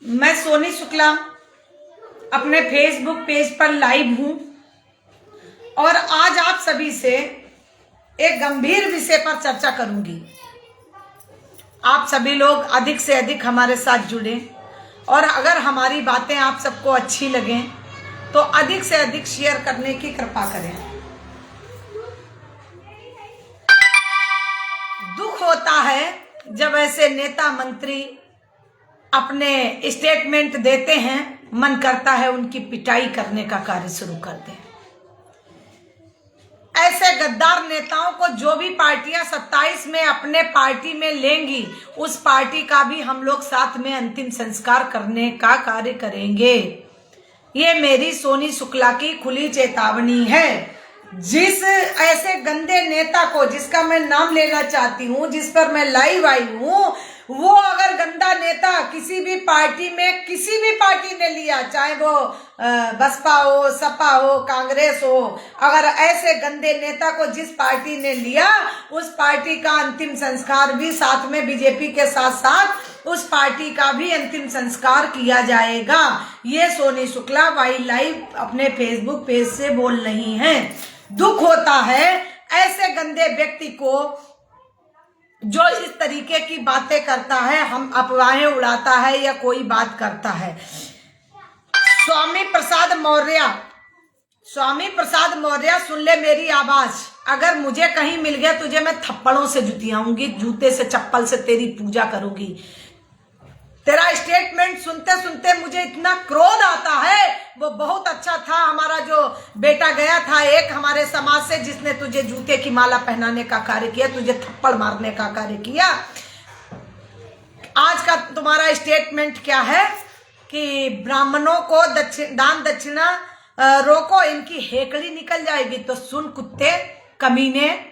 मैं सोनी शुक्ला अपने Facebook page पर लाइव हूं और आज आप सभी से एक गंभीर विषय पर चर्चा करूंगी। आप सभी लोग अधिक से अधिक हमारे साथ जुड़ें और अगर हमारी बातें आप सबको अच्छी लगें तो अधिक से अधिक शेयर करने की कृपा करें। दुख होता है जब ऐसे नेता मंत्री अपने स्टेटमेंट देते हैं, मन करता है उनकी पिटाई करने का कार्य शुरू कर दें। ऐसे गद्दार नेताओं को जो भी पार्टियां 27 में अपने पार्टी में लेंगी, उस पार्टी का भी हम लोग साथ में अंतिम संस्कार करने का कार्य करेंगे। ये मेरी सोनी शुक्ला की खुली चेतावनी है। जिस ऐसे गंदे नेता को, जिसका मैं नाम लेना चाहती हूँ, जिस पर मैं लाइव आई हूँ, वो अगर गंदा नेता किसी भी पार्टी में, किसी भी पार्टी ने लिया, चाहे वो बसपा हो, सपा हो, कांग्रेस हो, अगर ऐसे गंदे नेता को जिस पार्टी ने लिया, उस पार्टी का अंतिम संस्कार भी साथ में बीजेपी के साथ साथ उस पार्टी का भी अंतिम संस्कार किया जाएगा। ये सोनी शुक्ला वाइल्ड लाइफ अपने फेसबुक पेज से बोल रही हैं। दुख होता है ऐसे गंदे व्यक्ति को जो इस तरीके की बातें करता है, हम अफवाहें उड़ाता है या कोई बात करता है। स्वामी प्रसाद मौर्य सुन ले मेरी आवाज। अगर मुझे कहीं मिल गया तुझे मैं थप्पड़ों से जुतियाऊंगी, जूते से चप्पल से तेरी पूजा करूंगी। तेरा स्टेटमेंट सुनते सुनते मुझे इतना क्रोध आता है। वो बहुत अच्छा था, हमारा जो बेटा गया था एक हमारे समाज से, जिसने तुझे जूते की माला पहनाने का कार्य किया, तुझे थप्पड़ मारने का कार्य किया। आज का तुम्हारा स्टेटमेंट क्या है कि ब्राह्मणों को दान दक्षिणा रोको, इनकी हेकड़ी निकल जाएगी। तो सुन कुत्ते कमीने,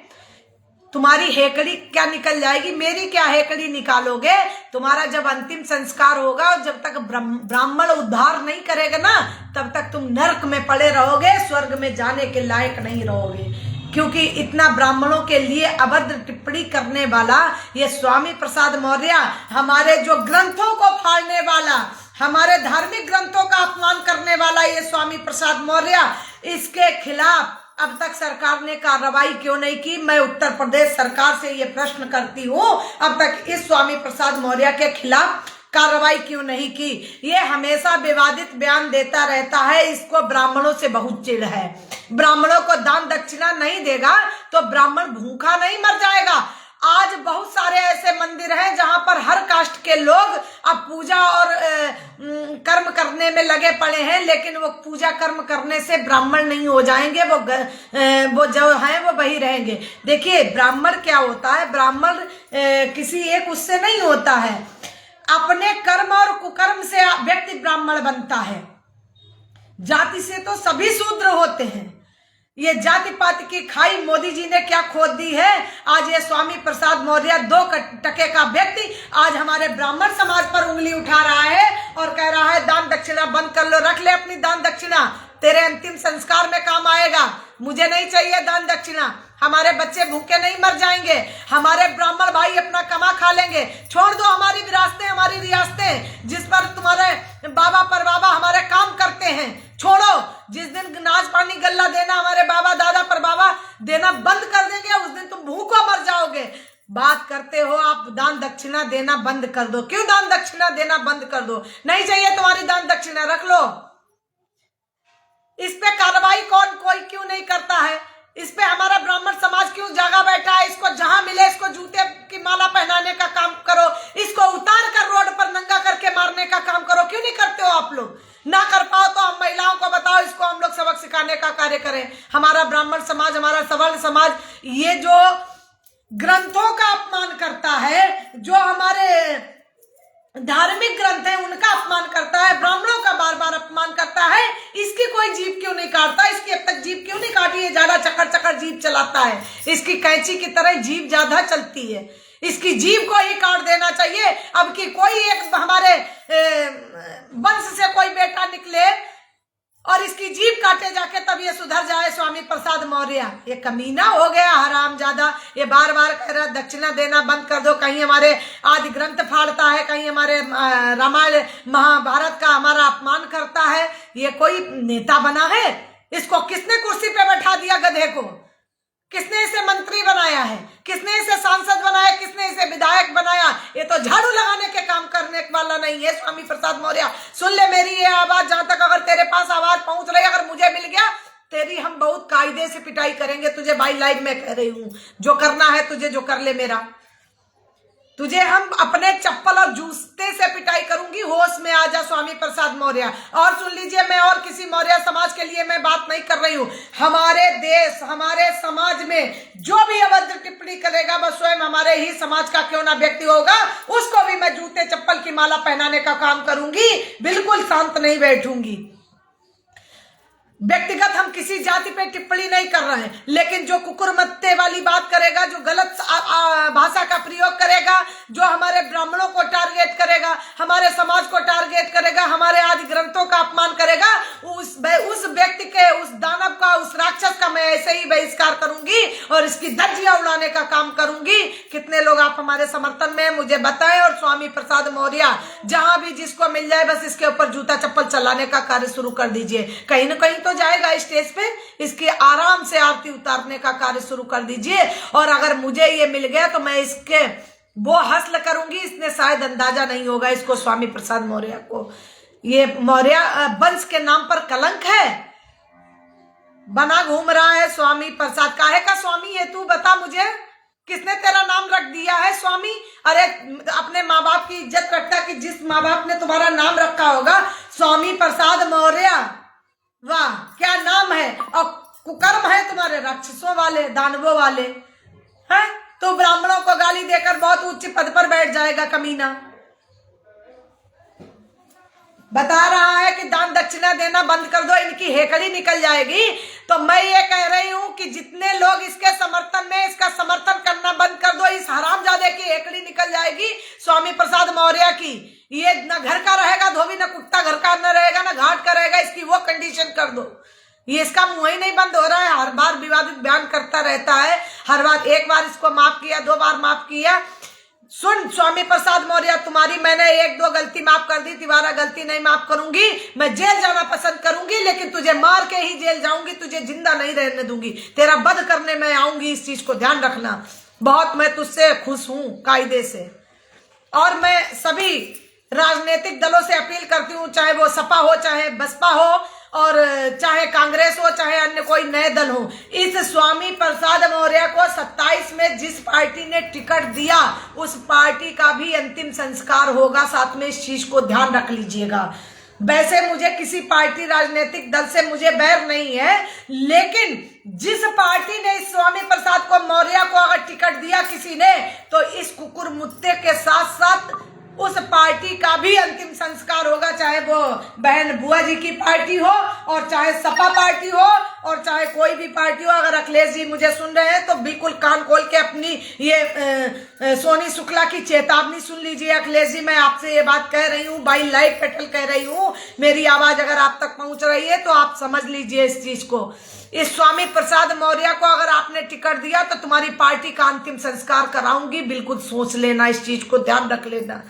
तुम्हारी हेकड़ी क्या निकल जाएगी, मेरी क्या हेकड़ी निकालोगे। तुम्हारा जब अंतिम संस्कार होगा और जब तक ब्राह्मण उद्धार नहीं करेगा ना, तब तक तुम नरक में पड़े रहोगे, स्वर्ग में जाने के लायक नहीं रहोगे। क्योंकि इतना ब्राह्मणों के लिए अभद्र टिप्पणी करने वाला ये स्वामी प्रसाद मौर्य, हमारे जो ग्रंथों को फाड़ने वाला, हमारे धार्मिक ग्रंथों का अपमान करने वाला ये स्वामी प्रसाद मौर्य, इसके खिलाफ अब तक सरकार ने कार्रवाई क्यों नहीं की। मैं उत्तर प्रदेश सरकार से ये प्रश्न करती हूँ, अब तक इस स्वामी प्रसाद मौर्य के खिलाफ कार्रवाई क्यों नहीं की। ये हमेशा विवादित बयान देता रहता है, इसको ब्राह्मणों से बहुत चिढ़ है। ब्राह्मणों को दान दक्षिणा नहीं देगा तो ब्राह्मण भूखा नहीं मर जाएगा। आज बहुत सारे ऐसे मंदिर हैं जहां पर हर कास्ट के लोग अब पूजा और कर्म करने में लगे पड़े हैं, लेकिन वो पूजा कर्म करने से ब्राह्मण नहीं हो जाएंगे, वो जो है वो वही रहेंगे। देखिए ब्राह्मण क्या होता है, ब्राह्मण किसी एक उससे नहीं होता है, अपने कर्म और कुकर्म से व्यक्ति ब्राह्मण बनता है। जाति से तो सभी शूद्र होते हैं। ये जाति पाति की खाई मोदी जी ने क्या खोद दी है। आज ये स्वामी प्रसाद मौर्य 2 टके का व्यक्ति आज हमारे ब्राह्मण समाज पर उंगली उठा रहा है और कह रहा है दान दक्षिणा बंद कर लो, रख ले अपनी दान दक्षिणा, तेरे अंतिम संस्कार में काम आएगा। मुझे नहीं चाहिए दान दक्षिणा, हमारे बच्चे भूखे नहीं मर जाएंगे, हमारे ब्राह्मण भाई अपना कमा खा लेंगे। छोड़ दो हमारी विरासतें, हमारी रियासतें, जिस पर तुम्हारे बाबा परबाबा हमारे काम करते हैं, छोड़ो। जिस दिन नाच पानी गल्ला देना हमारे बाबा दादा परबाबा देना बंद कर देंगे, उस दिन तुम भूखो मर जाओगे। बात करते हो आप दान दक्षिणा देना बंद कर दो। क्यों दान दक्षिणा देना बंद कर दो? नहीं चाहिए तुम्हारी दान दक्षिणा, रख लो। इस पे कार्रवाई कोई क्यों नहीं करता है? इस पे हमारा ब्राह्मण समाज क्यों जागा बैठा है? इसको जहां मिले इसको जूते की माला पहनाने का काम करो, इसको उतार कर रोड पर नंगा करके मारने का काम करो। क्यों नहीं करते हो आप लोग? ना कर पाओ तो हम महिलाओं को बताओ, इसको हम लोग सबक सिखाने का कार्य करें। हमारा ब्राह्मण समाज, हमारा सवर्ण समाज ये जो ग्रंथों का अपमान करता है, जो हमारे धार्मिक ग्रंथ है उनका अपमान करता है, ब्राह्मणों का बार बार अपमान करता है, इसकी कोई जीभ क्यों नहीं काटता? इसकी अब तक जीभ क्यों नहीं काटी? ये ज्यादा चक्कर चक्कर जीभ चलाता है, इसकी कैंची की तरह जीभ ज्यादा चलती है, इसकी जीभ को ही काट देना चाहिए। अब की कोई एक हमारे वंश से कोई बेटा निकले और इसकी जीभ काटे जाके तब ये सुधर जाए स्वामी प्रसाद मौर्य। ये कमीना हो गया हरामजादा, ये बार बार कह रहा दक्षिणा देना बंद कर दो, कहीं हमारे आदि ग्रंथ फाड़ता है, कहीं हमारे रामायण महाभारत का हमारा अपमान करता है। ये कोई नेता बना है? इसको किसने कुर्सी पे बैठा दिया गधे को? किसने इसे मंत्री बनाया है? किसने इसे सांसद बनाया? किसने इसे विधायक बनाया? ये तो झाड़ू लगाने के काम करने वाला नहीं है स्वामी प्रसाद मौर्य। सुन ले मेरी ये आवाज, जहां तक अगर तेरे पास आवाज पहुंच रही, अगर मुझे मिल गया, तेरी हम बहुत कायदे से पिटाई करेंगे। तुझे बाई लाइव में कह रही हूं, जो करना है तुझे जो कर ले मेरा, तुझे हम अपने चप्पल और जूते से पिटाई करूंगी। होश में आ जा स्वामी प्रसाद मौर्य। और सुन लीजिए, मैं और किसी मौर्य समाज के लिए मैं बात नहीं कर रही हूं। हमारे देश, हमारे समाज में जो भी अभद्र टिप्पणी करेगा, वह स्वयं हमारे ही समाज का क्यों ना व्यक्ति होगा, उसको भी मैं जूते चप्पल की माला पहनाने का काम करूंगी। बिल्कुल शांत नहीं बैठूंगी। व्यक्तिगत हम किसी जाति पे टिप्पणी नहीं कर रहे हैं, लेकिन जो कुकुरमत्ते वाली बात करेगा, जो गलत भाषा का प्रयोग करेगा, जो हमारे ब्राह्मणों को टारगेट करेगा, हमारे समाज को टारगेट करेगा, हमारे आदि ग्रंथों का अपमान करेगा, उस व्यक्ति के, उस दानव का, उस राक्षस का मैं ऐसे ही बहिष्कार करूंगी और इसकी धज्जियां उड़ाने का काम करूंगी। कितने लोग आप हमारे समर्थन में मुझे बताएं। और स्वामी प्रसाद मौर्य जहां भी जिसको मिल जाए, बस इसके ऊपर जूता चप्पल चलाने का कार्य शुरू कर दीजिए। कहीं ना कहीं तो जाएगा स्टेज पे, इसकी आराम से आरती उतारने का कार्य शुरू कर दीजिए। और अगर मुझे ये मिल गया तो मैं इसके वो हसल करूंगी, इसने शायद अंदाजा नहीं होगा इसको, स्वामी प्रसाद मौर्य को। ये मौर्य वंश के नाम पर कलंक है, बना घूम रहा है स्वामी प्रसाद। काहे का स्वामी है तू, बता मुझे, किसने तेरा नाम रख दिया है स्वामी? अरे अपने माँ बाप की इज्जत रखता कि जिस माँ बाप ने तुम्हारा नाम रखा होगा स्वामी प्रसाद मौर्य। वाह क्या नाम है, और कुकर्म है तुम्हारे, राक्षसों वाले, दानवों वाले हैं। तो ब्राह्मणों को गाली देकर बहुत उच्च पद पर बैठ जाएगा कमीना। बता रहा है कि दान दक्षिणा देना बंद कर दो, इनकी हेकड़ी निकल जाएगी। तो मैं ये कह रही हूं कि जितने लोग इसके समर्थन में, इसका समर्थन करना बंद कर दो, इस हरामजादे की हेकड़ी निकल जाएगी स्वामी प्रसाद मौर्य की। ये न घर का रहेगा धोबी, न कुत्ता घर का न रहेगा, न घाट का रहेगा, इसकी वो कंडीशन कर दो। ये इसका मुंह ही नहीं बंद हो रहा है, हर बार विवादित बयान करता रहता है। हर बार, एक बार इसको माफ किया, 2 बार माफ किया। सुन स्वामी प्रसाद मौर्य, तुम्हारी मैंने 1-2 गलती माफ कर दी, तुम्हारा गलती नहीं माफ करूंगी। मैं जेल जाना पसंद करूंगी, लेकिन तुझे मार के ही जेल जाऊंगी, तुझे जिंदा नहीं रहने दूंगी। तेरा वध करने में आऊंगी, इस चीज को ध्यान रखना। बहुत मैं तुझसे खुश हूं कायदे से। और मैं सभी राजनीतिक दलों से अपील करती हूं, चाहे वो सपा हो, चाहे बसपा हो, और चाहे कांग्रेस हो, चाहे अन्य कोई नए दल हो, इस स्वामी प्रसाद मौर्य को 27 में जिस पार्टी ने टिकट दिया, उस पार्टी का भी अंतिम संस्कार होगा। साथ में इस चीज को ध्यान रख लीजिएगा। वैसे मुझे किसी पार्टी, राजनीतिक दल से मुझे बैर नहीं है, लेकिन जिस पार्टी ने इस स्वामी प्रसाद को, मौर्य को अगर टिकट दिया किसी ने, तो इस कुकुर मुत्ते के साथ साथ उस पार्टी का भी अंतिम संस्कार होगा। चाहे वो बहन बुआ जी की पार्टी हो, और चाहे सपा पार्टी हो, और चाहे कोई भी पार्टी हो। अगर अखिलेश जी मुझे सुन रहे हैं तो बिल्कुल कान खोल के अपनी ये सोनी शुक्ला की चेतावनी सुन लीजिए। अखिलेश जी, मैं आपसे ये बात कह रही हूँ, बाई लाइव पेटल कह रही हूँ। मेरी आवाज अगर आप तक पहुंच रही है तो आप समझ लीजिए इस चीज को। इस स्वामी प्रसाद मौर्य को अगर आपने टिकट दिया तो तुम्हारी पार्टी का अंतिम संस्कार कराऊंगी। बिल्कुल सोच लेना, इस चीज को ध्यान रख लेना।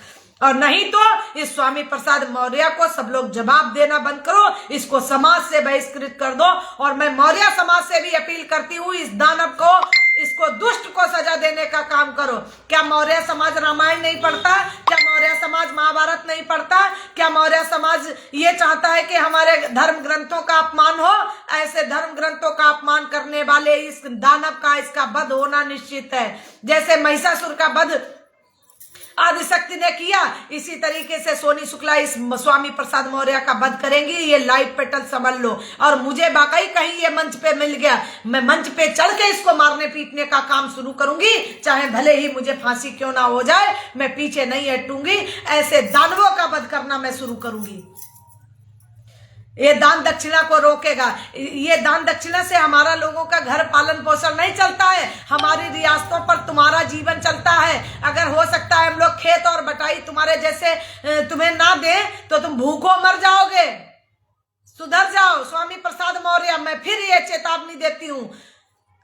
और नहीं तो इस स्वामी प्रसाद मौर्य को सब लोग जवाब देना बंद करो, इसको समाज से बहिष्कृत कर दो। और मैं मौर्य समाज से भी अपील करती हूँ, इस दानव को, इसको दुष्ट को सजा देने का काम करो। क्या मौर्य समाज रामायण नहीं पढ़ता? क्या मौर्य समाज महाभारत नहीं पढ़ता? क्या मौर्य समाज ये चाहता है कि हमारे धर्म ग्रंथों का अपमान हो? ऐसे धर्म ग्रंथों का अपमान करने वाले इस दानव का, इसका वध होना निश्चित है। जैसे महिषासुर का वध आदिशक्ति ने किया, इसी तरीके से सोनी शुक्ला इस स्वामी प्रसाद मौर्य का वध करेंगी। ये लाइव पेटल समझ लो। और मुझे वाकई कहीं ये मंच पे मिल गया, मैं मंच पे चढ़ के इसको मारने पीटने का काम शुरू करूंगी, चाहे भले ही मुझे फांसी क्यों ना हो जाए, मैं पीछे नहीं हटूंगी। ऐसे दानवों का वध करना मैं शुरू करूंगी। ये दान दक्षिणा को रोकेगा। ये दान दक्षिणा से हमारा लोगों का घर पालन पोषण नहीं चलता है, हमारी रियासतों पर तुम्हारा जीवन चलता है। अगर हो सकता है हम लोग खेत और बटाई तुम्हारे जैसे तुम्हें ना दे तो तुम भूखों मर जाओगे। सुधर जाओ स्वामी प्रसाद मौर्य। मैं फिर ये चेतावनी देती हूं,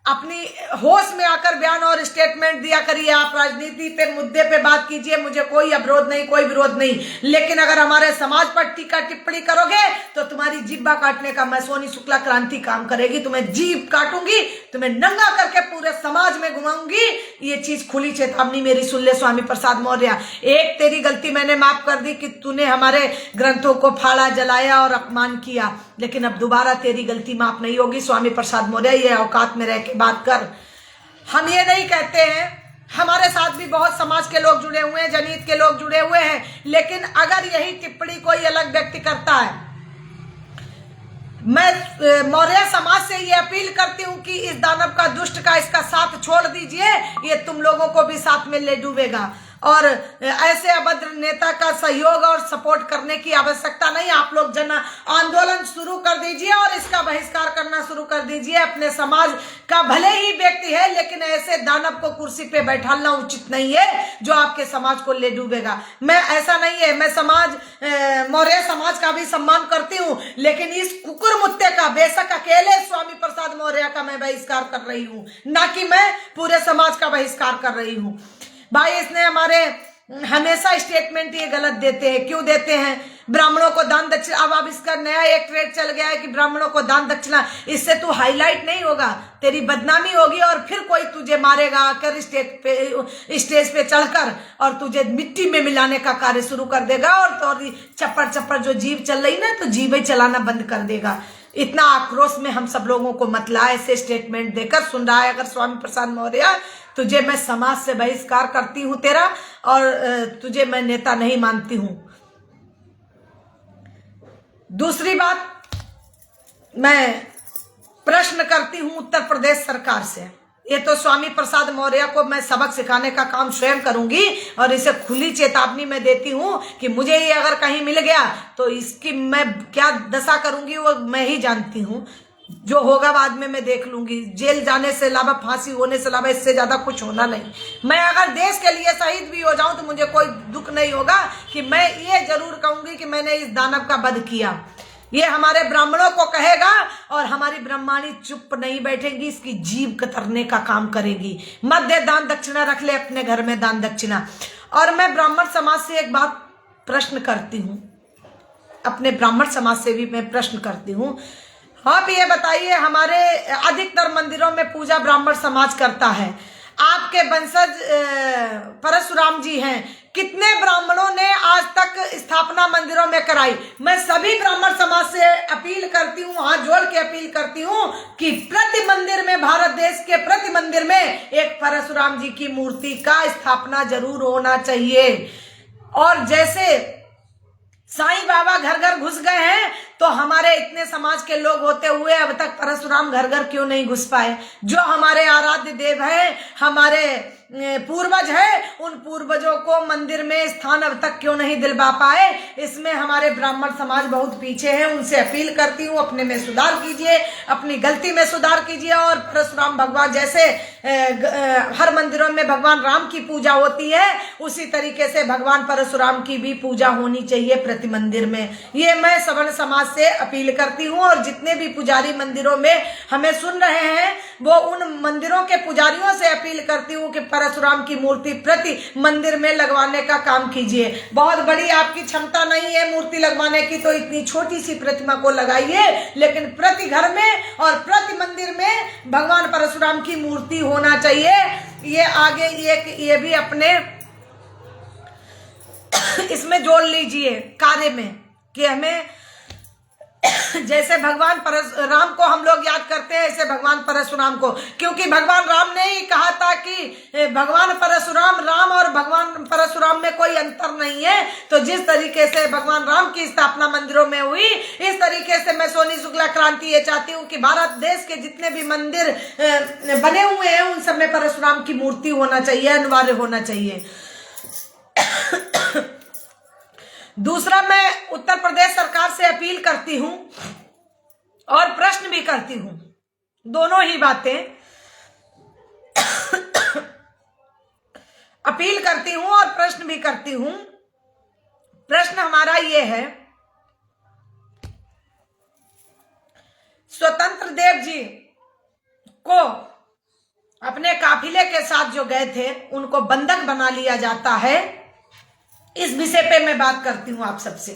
अपनी होश में आकर बयान और स्टेटमेंट दिया करिए। आप राजनीति पे मुद्दे पे बात कीजिए, मुझे कोई अवरोध नहीं, कोई विरोध नहीं, लेकिन अगर हमारे समाज पर टीका टिप्पणी करोगे तो तुम्हारी जिब्बा काटने का मैं सोनी शुक्ला क्रांति काम करेगी। तुम्हें जीभ काटूंगी, तुम्हें नंगा करके पूरे समाज में घुमाऊंगी। ये चीज खुली चेतावनी मेरी सुन ले स्वामी प्रसाद मौर्य। एक तेरी गलती मैंने माफ कर दी कि तूने हमारे ग्रंथों को फाड़ा, जलाया और अपमान किया, लेकिन अब दोबारा तेरी गलती माफ नहीं होगी स्वामी प्रसाद मौर्य। ये औकात में रह के बात कर। हम ये नहीं कहते हैं, हमारे साथ भी बहुत समाज के लोग जुड़े हुए हैं, जनहित के लोग जुड़े हुए हैं, लेकिन अगर यही टिप्पणी कोई अलग व्यक्ति करता है, मैं मौर्य समाज से ये अपील करती हूं कि इस दानव का, दुष्ट का, इसका साथ छोड़ दीजिए। ये तुम लोगों को भी साथ में ले डूबेगा और ऐसे अभद्र नेता का सहयोग और सपोर्ट करने की आवश्यकता नहीं। आप लोग जन आंदोलन शुरू कर दीजिए और इसका बहिष्कार करना शुरू कर दीजिए। अपने समाज का भले ही व्यक्ति है, लेकिन ऐसे दानव को कुर्सी पे बैठाना उचित नहीं है जो आपके समाज को ले डूबेगा। मैं ऐसा नहीं है, मैं समाज, मौर्य समाज का भी सम्मान करती हूँ, लेकिन इस कुकुर मुत्ते का बेशक अकेले स्वामी प्रसाद मौर्य का मैं बहिष्कार कर रही हूँ, ना कि मैं पूरे समाज का बहिष्कार कर रही हूँ। भाई इसने हमारे हमेशा स्टेटमेंट ये गलत देते हैं। क्यों देते हैं? ब्राह्मणों को दान दक्षिणा, अब इसका नया एक ट्रेड चल गया है कि ब्राह्मणों को दान दक्षिणा। इससे तू हाईलाइट नहीं होगा, तेरी बदनामी होगी और फिर कोई तुझे मारेगा आकर स्टेज पे चढ़कर और तुझे मिट्टी में मिलाने का कार्य शुरू कर देगा और तो चप्पड़ चप्पड़ जो जीव चल रही ना, तो जीव ही चलाना बंद कर देगा। इतना आक्रोश में हम सब लोगों को मत ला। ऐसे स्टेटमेंट देकर सुन रहा है अगर स्वामी प्रसाद मौर्य, तुझे मैं समाज से बहिष्कार करती हूं तेरा, और तुझे मैं नेता नहीं मानती हूं। दूसरी बात, मैं प्रश्न करती हूं उत्तर प्रदेश सरकार से। ये तो स्वामी प्रसाद मौर्य को मैं सबक सिखाने का काम स्वयं करूंगी और इसे खुली चेतावनी मैं देती हूं कि मुझे ये अगर कहीं मिल गया तो इसकी मैं क्या दशा करूंगी वो मैं ही जानती हूं। जो होगा बाद में मैं देख लूंगी। जेल जाने से अलावा, फांसी होने से अलावा इससे ज्यादा कुछ होना नहीं। मैं अगर देश के लिए शहीद भी हो जाऊं तो मुझे कोई दुख नहीं होगा कि मैं ये जरूर कहूंगी कि मैंने इस दानव का वध किया। ये हमारे ब्राह्मणों को कहेगा और हमारी ब्रह्माणी चुप नहीं बैठेगी, इसकी जीभ कतरने का काम करेगी। मत दे दान दक्षिणा, रख ले अपने घर में दान दक्षिणा। और मैं ब्राह्मण समाज से एक बात प्रश्न करती हूँ, अपने ब्राह्मण समाज से भी मैं प्रश्न करती हूँ। आप ये बताइए, हमारे अधिकतर मंदिरों में पूजा ब्राह्मण समाज करता है। आपके वंशज परशुराम जी हैं, कितने ब्राह्मणों ने आज तक स्थापना मंदिरों में कराई? मैं सभी ब्राह्मण समाज से अपील करती हूँ, हाथ जोड़ के अपील करती हूँ कि प्रति मंदिर में, भारत देश के प्रति मंदिर में एक परशुराम जी की मूर्ति का स्थापना जरूर होना चाहिए। और जैसे साईं बाबा घर घर घुस गए हैं, तो हमारे इतने समाज के लोग होते हुए अब तक परशुराम घर घर क्यों नहीं घुस पाए? जो हमारे आराध्य देव हैं, हमारे पूर्वज है, उन पूर्वजों को मंदिर में स्थान अब तक क्यों नहीं दिलवा पाए? इसमें हमारे ब्राह्मण समाज बहुत पीछे है। उनसे अपील करती हूँ, अपने में सुधार कीजिए, अपनी गलती में सुधार कीजिए। और परशुराम भगवान जैसे हर मंदिरों में भगवान राम की पूजा होती है, उसी तरीके से भगवान परशुराम की भी पूजा होनी चाहिए प्रति मंदिर में। ये मैं सवर्ण समाज से अपील करती हूँ। और जितने भी पुजारी मंदिरों में हमें सुन रहे हैं, वो उन मंदिरों के पुजारियों से अपील करती हूँ कि परशुराम की मूर्ति प्रति मंदिर में लगवाने का काम कीजिए। बहुत बड़ी आपकी क्षमता नहीं है मूर्ति लगवाने की, तो इतनी छोटी सी प्रतिमा को लगाइए, लेकिन प्रति घर में और प्रति मंदिर में भगवान परशुराम की मूर्ति होना चाहिए। ये आगे ये भी अपने इसमें जोड़ लीजिए कार्य में कि हमें जैसे भगवान परशुराम को हम लोग याद करते हैं, ऐसे भगवान परशुराम को, क्योंकि भगवान राम ने ही कहा था कि भगवान परशुराम, राम और भगवान परशुराम में कोई अंतर नहीं है। तो जिस तरीके से भगवान राम की स्थापना मंदिरों में हुई, इस तरीके से मैं सोनी शुक्ला क्रांति ये चाहती हूँ कि भारत देश के जितने भी मंदिर बने हुए हैं, उन सब में परशुराम की मूर्ति होना चाहिए, अनिवार्य होना चाहिए। दूसरा, मैं उत्तर प्रदेश सरकार से अपील करती हूं और प्रश्न भी करती हूं, दोनों ही बातें अपील करती हूं और प्रश्न भी करती हूं। प्रश्न हमारा ये है स्वतंत्र देव जी को अपने काफिले के साथ जो गए थे उनको बंधक बना लिया जाता है। इस विषय पे मैं बात करती हूं आप सबसे।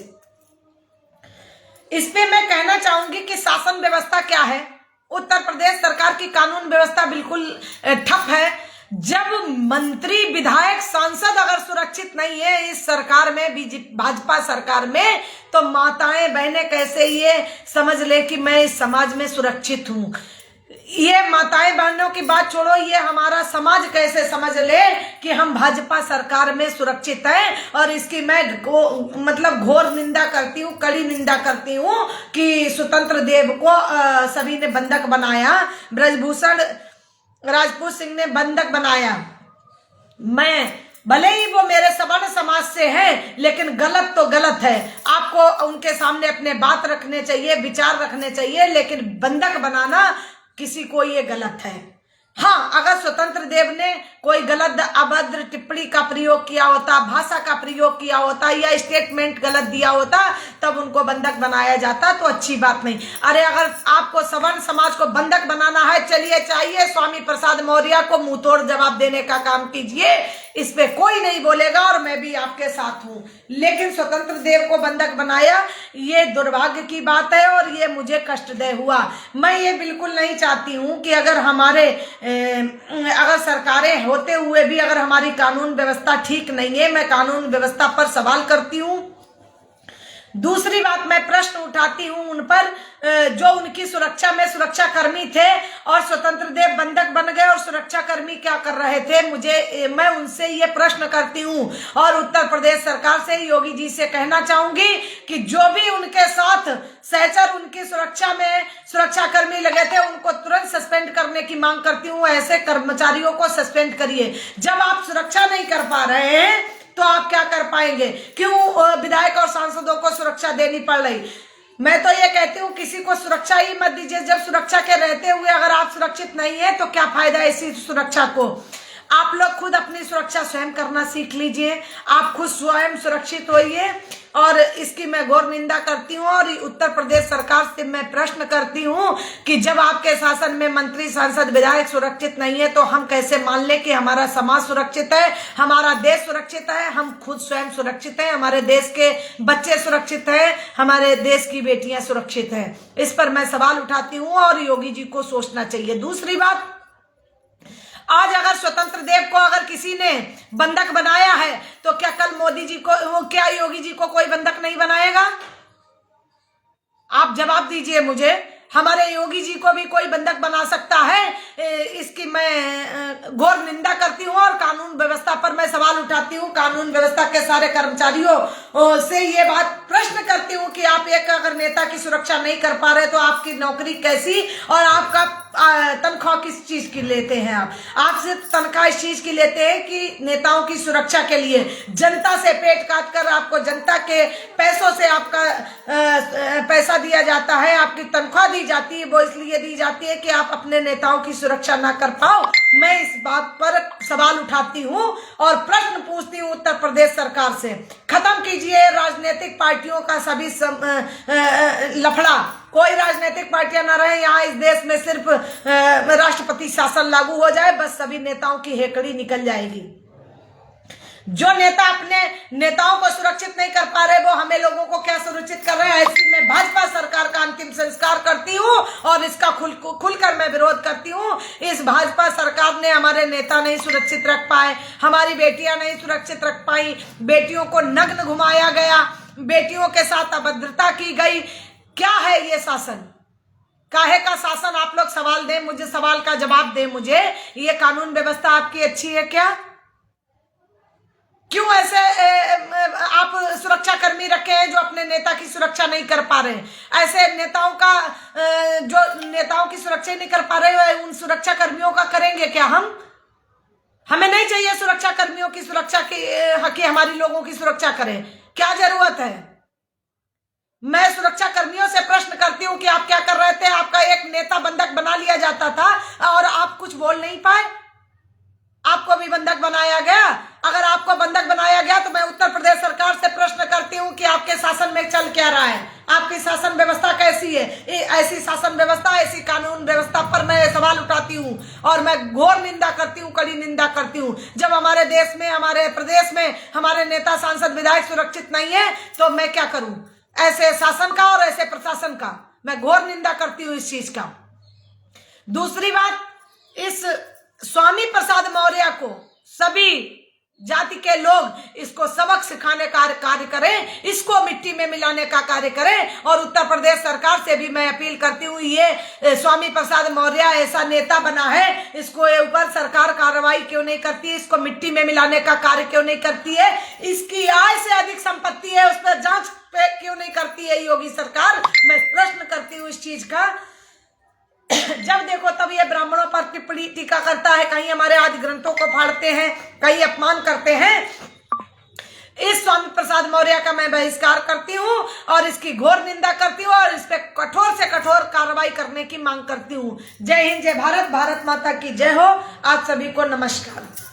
इस पे मैं कहना चाहूंगी कि शासन व्यवस्था क्या है। उत्तर प्रदेश सरकार की कानून व्यवस्था बिल्कुल ठप है। जब मंत्री, विधायक, सांसद अगर सुरक्षित नहीं है इस सरकार में, भाजपा सरकार में, तो माताएं बहनें कैसे ये समझ ले कि मैं इस समाज में सुरक्षित हूं। ये माताएं बहनों की बात छोड़ो, ये हमारा समाज कैसे समझ ले कि हम भाजपा सरकार में सुरक्षित हैं। और इसकी मैं मतलब घोर निंदा करती हूँ, कड़ी निंदा करती हूँ कि स्वतंत्र देव को सभी ने बंधक बनाया, ब्रजभूषण राजपूत सिंह ने बंधक बनाया। मैं भले ही वो मेरे सवर्ण समाज से हैं, लेकिन गलत तो गलत है। आपको उनके सामने अपने बात रखने चाहिए, विचार रखने चाहिए, लेकिन बंधक बनाना किसी को ये गलत है। हाँ, अगर स्वतंत्र देव ने कोई गलत अभद्र टिप्पणी का प्रयोग किया होता, भाषा का प्रयोग किया होता या स्टेटमेंट गलत दिया होता, तब उनको बंधक बनाया जाता, तो अच्छी बात नहीं। अरे अगर आपको सवर्ण समाज को बंधक बनाना है, चलिए चाहिए स्वामी प्रसाद मौर्य को मुंह तोड़ जवाब देने का काम कीजिए, इस पे कोई नहीं बोलेगा और मैं भी आपके साथ हूं। लेकिन स्वतंत्र देव को बंधक बनाया, ये दुर्भाग्य की बात है और ये मुझे कष्टदेय हुआ। मैं ये बिल्कुल नहीं चाहती हूं कि अगर सरकारें होते हुए भी अगर हमारी कानून व्यवस्था ठीक नहीं है, मैं कानून व्यवस्था पर सवाल करती हूं। दूसरी बात, मैं प्रश्न उठाती हूं उन पर जो उनकी सुरक्षा में सुरक्षा कर्मी थे और स्वतंत्र देव बंधक बन गए और सुरक्षा कर्मी क्या कर रहे थे। मैं उनसे ये प्रश्न करती हूं और उत्तर प्रदेश सरकार से, योगी जी से कहना चाहूंगी कि जो भी उनके साथ सहचर उनकी सुरक्षा में सुरक्षा कर्मी लगे थे, उनको तुरंत सस्पेंड करने की मांग करती हूँ। ऐसे कर्मचारियों को सस्पेंड करिए। जब आप सुरक्षा नहीं कर पा रहे हैं तो आप क्या कर पाएंगे? क्यों विधायक और सांसदों को सुरक्षा देनी पड़ रही? मैं तो ये कहती हूँ किसी को सुरक्षा ही मत दीजिए। जब सुरक्षा के रहते हुए अगर आप सुरक्षित नहीं है तो क्या फायदा है इसी सुरक्षा को? आप लोग खुद अपनी सुरक्षा स्वयं करना सीख लीजिए। आप खुद स्वयं सुरक्षित होइए और इसकी मैं घोर निंदा करती हूँ। और उत्तर प्रदेश सरकार से मैं प्रश्न करती हूँ कि जब आपके शासन में मंत्री, सांसद, विधायक सुरक्षित नहीं है तो हम कैसे मान ले कि हमारा समाज सुरक्षित है, हमारा देश सुरक्षित है, हम खुद स्वयं सुरक्षित हैं, हमारे देश के बच्चे सुरक्षित हैं, हमारे देश की बेटियां सुरक्षित हैं। इस पर मैं सवाल उठाती हूँ और योगी जी को सोचना चाहिए। दूसरी बात, आज अगर स्वतंत्र देव को अगर किसी ने बंधक बनाया है तो क्या कल मोदी जी को, क्या योगी जी को कोई बंधक नहीं बनाएगा? आप जवाब दीजिए मुझे। हमारे योगी जी को भी कोई बंधक बना सकता है। इसकी मैं घोर निंदा करती हूँ और कानून व्यवस्था पर मैं सवाल उठाती हूँ। कानून व्यवस्था के सारे कर्मचारियों से ये बात प्रश्न करती हूँ कि आप एक अगर नेता की सुरक्षा नहीं कर पा रहे तो आपकी नौकरी कैसी और आपका तनख्वाह किस चीज की लेते हैं? आप सिर्फ तनख्वाह इस चीज की लेते हैं कि नेताओं की सुरक्षा के लिए जनता से पेट काट कर आपको जनता के पैसों से आपका पैसा दिया जाता है, आपकी तनख्वाह दी जाती है, वो इसलिए दी जाती है कि आप अपने नेताओं की सुरक्षा ना कर पाओ। मैं इस बात पर सवाल उठाती हूँ और प्रश्न पूछती हूँ उत्तर प्रदेश सरकार से। खत्म कीजिए राजनीतिक पार्टियों का सभी लफड़ा। कोई राजनीतिक पार्टियां ना रहे यहाँ इस देश में, सिर्फ राष्ट्रपति शासन लागू हो जाए, बस सभी नेताओं की हेकड़ी निकल जाएगी। जो नेता अपने नेताओं को सुरक्षित नहीं कर पा रहे वो हमें लोगों को क्या सुरक्षित कर रहे हैं? ऐसी मैं भाजपा सरकार का अंतिम संस्कार करती हूँ और इसका खुलकर मैं विरोध करती हूँ। इस भाजपा सरकार ने हमारे नेता नहीं सुरक्षित रख पाए, हमारी बेटियां नहीं सुरक्षित रख पाई, बेटियों को नग्न घुमाया गया, बेटियों के साथ अभद्रता की गई। क्या है ये शासन? काहे का शासन? आप लोग सवाल दें मुझे, सवाल का जवाब दें मुझे। ये कानून व्यवस्था आपकी अच्छी है क्या? क्यों ऐसे आप सुरक्षा कर्मी रखे हैं जो अपने नेता की सुरक्षा नहीं कर पा रहे? ऐसे नेताओं का जो नेताओं की सुरक्षा नहीं कर पा रहे उन सुरक्षा कर्मियों का करेंगे क्या हम? हमें नहीं चाहिए सुरक्षा कर्मियों की सुरक्षा की हमारी लोगों की सुरक्षा करें। क्या जरूरत है? मैं सुरक्षा कर्मियों से प्रश्न करती हूँ कि आप क्या कर रहे थे? आपका एक नेता बंधक बना लिया जाता था और आप कुछ बोल नहीं पाए, आपको भी बंधक बनाया गया। अगर आपको बंधक बनाया गया तो मैं उत्तर प्रदेश सरकार से प्रश्न करती हूँ कि आपके शासन में चल क्या रहा है? आपकी शासन व्यवस्था कैसी है? ऐसी शासन व्यवस्था, ऐसी कानून व्यवस्था पर मैं सवाल उठाती हूँ और मैं घोर निंदा करती हूँ, कड़ी निंदा करती हूँ। जब हमारे देश में, हमारे प्रदेश में हमारे नेता, सांसद, विधायक सुरक्षित नहीं है तो मैं क्या करूं? ऐसे शासन का और ऐसे प्रशासन का मैं घोर निंदा करती हूँ इस चीज का। दूसरी बात, इस स्वामी प्रसाद मौर्य को सभी जाति के लोग इसको सबक सिखाने का कार्य करें, इसको मिट्टी में मिलाने का कार्य करें। और उत्तर प्रदेश सरकार से भी मैं अपील करती हूँ, ये स्वामी प्रसाद मौर्य ऐसा नेता बना है, इसको ऊपर सरकार कार्रवाई क्यों नहीं करती? इसको मिट्टी में मिलाने का कार्य क्यों नहीं करती है? इसकी आय से अधिक संपत्ति है, उस पर जांच क्यों नहीं करती है योगी सरकार? मैं प्रश्न करती हूँ इस चीज का। जब देखो तब ये ब्राह्मणों पर टिप्पणी टीका करता है, कहीं हमारे आदि ग्रंथों को फाड़ते हैं, कहीं अपमान करते हैं। इस स्वामी प्रसाद मौर्य का मैं बहिष्कार करती हूँ और इसकी घोर निंदा करती हूँ और इस पे कठोर से कठोर कार्रवाई करने की मांग करती हूँ। जय हिंद, जय भारत, भारत माता की जय हो। आप सभी को नमस्कार।